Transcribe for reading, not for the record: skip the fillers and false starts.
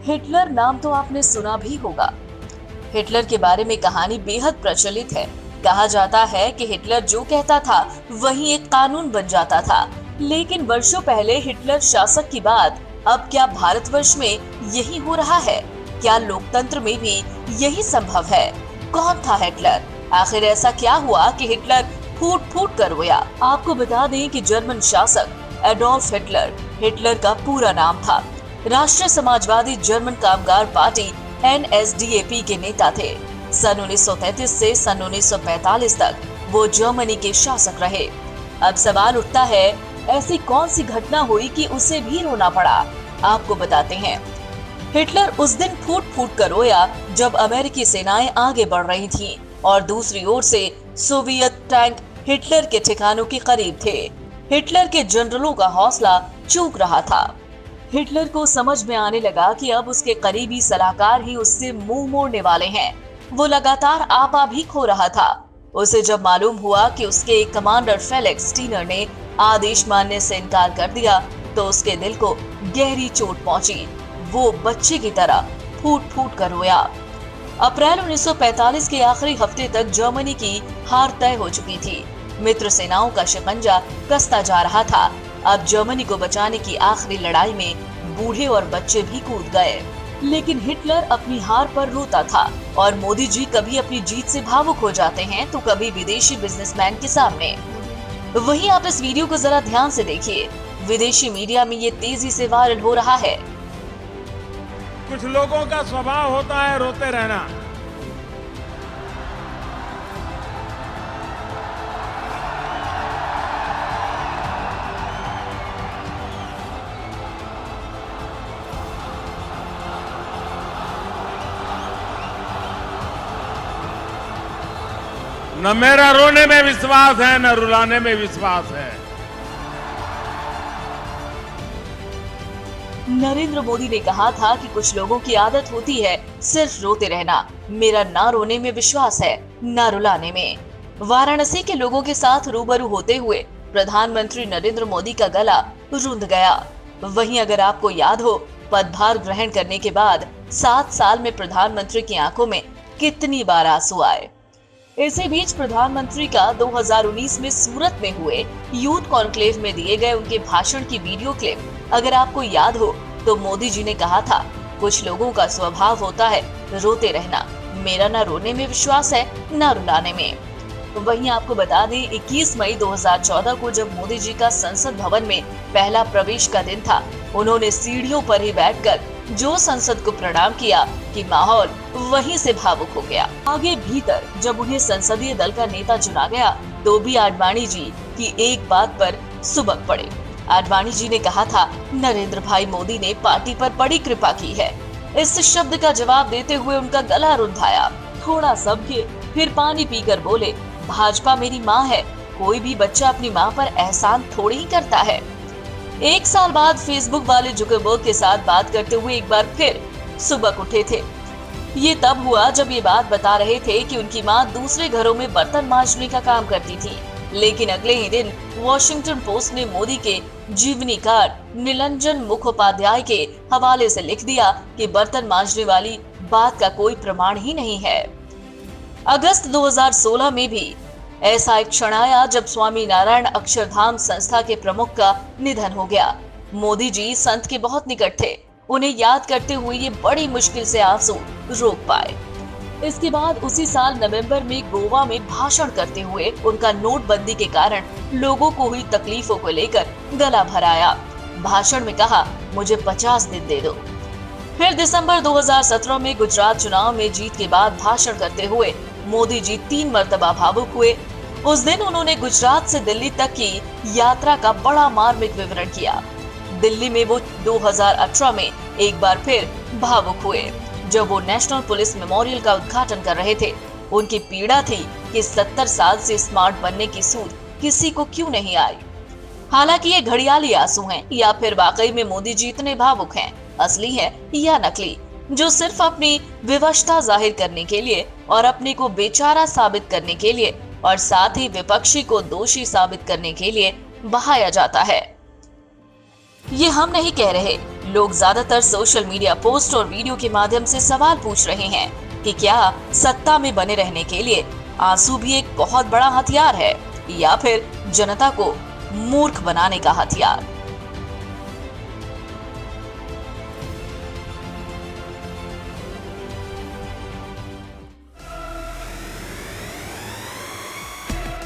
Hitler नाम तो आपने सुना भी होगा। हिटलर के बारे में कहानी बेहद प्रचलित है। कहा जाता है कि हिटलर जो कहता था वही एक कानून बन जाता था। लेकिन वर्षों पहले हिटलर शासक की बात अब क्या भारतवर्ष में यही हो रहा है? क्या लोकतंत्र में भी यही संभव है? कौन था हिटलर? आखिर ऐसा क्या हुआ कि हिटलर फूट फूट कर रोया? आपको बता दें कि जर्मन शासक एडोल्फ हिटलर, हिटलर का पूरा नाम था, राष्ट्रीय समाजवादी जर्मन कामगार पार्टी NSDAP के नेता थे। सन 1933 से सन 1945 तक वो जर्मनी के शासक रहे। अब सवाल उठता है, ऐसी कौन सी घटना हुई कि उसे भी रोना पड़ा? आपको बताते हैं। हिटलर उस दिन फूट फूट कर रोया जब अमेरिकी सेनाएं आगे बढ़ रही थीं और दूसरी ओर से सोवियत टैंक हिटलर के ठिकानों के करीब थे। हिटलर के जनरलों का हौसला चूक रहा था। हिटलर को समझ में आने लगा कि अब उसके करीबी सलाहकार ही उससे मुंह मोड़ने वाले हैं। वो लगातार आपा भी खो रहा था। उसे जब मालूम हुआ कि उसके कमांडर फेलिक्स स्टीनर ने आदेश मानने से इनकार कर दिया तो उसके दिल को गहरी चोट पहुंची। वो बच्चे की तरह फूट फूट कर रोया। अप्रैल 1945 के आखिरी हफ्ते तक जर्मनी की हार तय हो चुकी थी। मित्र सेनाओं का शिकंजा कसता जा रहा था। अब जर्मनी को बचाने की आखिरी लड़ाई में बूढ़े और बच्चे भी कूद गए। लेकिन हिटलर अपनी हार पर रोता था और मोदी जी कभी अपनी जीत से भावुक हो जाते हैं तो कभी विदेशी बिजनेसमैन के सामने। वहीं आप इस वीडियो को जरा ध्यान से देखिए। विदेशी मीडिया में ये तेजी से वायरल हो रहा है। कुछ लोगों का स्वभाव होता है रोते रहना। न मेरा रोने में विश्वास है न रुलाने में विश्वास है। नरेंद्र मोदी ने कहा था कि कुछ लोगों की आदत होती है सिर्फ रोते रहना। मेरा ना रोने में विश्वास है, ना रुलाने में। वाराणसी के लोगों के साथ रूबरू होते हुए प्रधानमंत्री नरेंद्र मोदी का गला रुंध गया। वहीं अगर आपको याद हो, पदभार ग्रहण करने के बाद 7 साल में प्रधानमंत्री की आंखों में कितनी बार आंसू आए। इसी बीच प्रधानमंत्री का 2019 में सूरत में हुए यूथ कॉन्क्लेव में दिए गए उनके भाषण की वीडियो क्लिप अगर आपको याद हो तो मोदी जी ने कहा था, कुछ लोगों का स्वभाव होता है रोते रहना। मेरा ना रोने में विश्वास है, ना रुलाने में। वहीं आपको बता दें 21 मई 2014 को जब मोदी जी का संसद भवन में पहला प्रवेश का दिन था, उन्होंने सीढ़ियों पर ही बैठकर जो संसद को प्रणाम किया कि माहौल वहीं से भावुक हो गया। आगे भीतर जब उन्हें संसदीय दल का नेता चुना गया तो भी आडवाणी जी की एक बात पर सुबक पड़े। आडवाणी जी ने कहा था, नरेंद्र भाई मोदी ने पार्टी पर बड़ी कृपा की है। इस शब्द का जवाब देते हुए उनका गला रुंधाया। थोड़ा समझे, फिर पानी पीकर बोले, भाजपा मेरी माँ है। कोई भी बच्चा अपनी माँ पर एहसान थोड़ी ही करता है। 1 साल बाद फेसबुक वाले जुकरबर्ग के साथ बात करते हुए एक बार फिर सुबक उठे थे। ये तब हुआ जब ये बात बता रहे थे कि उनकी माँ दूसरे घरों में बर्तन मांजने का काम करती थी। लेकिन अगले ही दिन वॉशिंगटन पोस्ट ने मोदी के जीवनीकार निरंजन मुखोपाध्याय के हवाले से लिख दिया कि बर्तन मांजने वाली बात का कोई प्रमाण ही नहीं है। अगस्त 2016 में भी ऐसा एक क्षण आया जब स्वामी नारायण अक्षरधाम संस्था के प्रमुख का निधन हो गया। मोदी जी संत के बहुत निकट थे। उन्हें याद करते हुए ये बड़ी मुश्किल से आंसू रोक पाए। इसके बाद उसी साल नवंबर में गोवा में भाषण करते हुए उनका नोटबंदी के कारण लोगों को हुई तकलीफों को लेकर गला भराया। भाषण में कहा, मुझे 50 दिन दे दो। फिर दिसंबर 2017 में गुजरात चुनाव में जीत के बाद भाषण करते हुए मोदी जी 3 मर्तबा भावुक हुए। उस दिन उन्होंने गुजरात से दिल्ली तक की यात्रा का बड़ा मार्मिक विवरण किया। दिल्ली में वो 2018 में एक बार फिर भावुक हुए जब वो नेशनल पुलिस मेमोरियल का उद्घाटन कर रहे थे। उनकी पीड़ा थी कि 70 साल से स्मार्ट बनने की सूझ किसी को क्यों नहीं आई। हालांकि ये घड़ियाली आंसू हैं या फिर वाकई में मोदी जी इतने भावुक हैं, असली है या नकली, जो सिर्फ अपनी विवशता जाहिर करने के लिए और अपने को बेचारा साबित करने के लिए और साथ ही विपक्षी को दोषी साबित करने के लिए बहाया जाता है। ये हम नहीं कह रहे, लोग ज्यादातर सोशल मीडिया पोस्ट और वीडियो के माध्यम से सवाल पूछ रहे हैं कि क्या सत्ता में बने रहने के लिए आंसू भी एक बहुत बड़ा हथियार है या फिर जनता को मूर्ख बनाने का हथियार।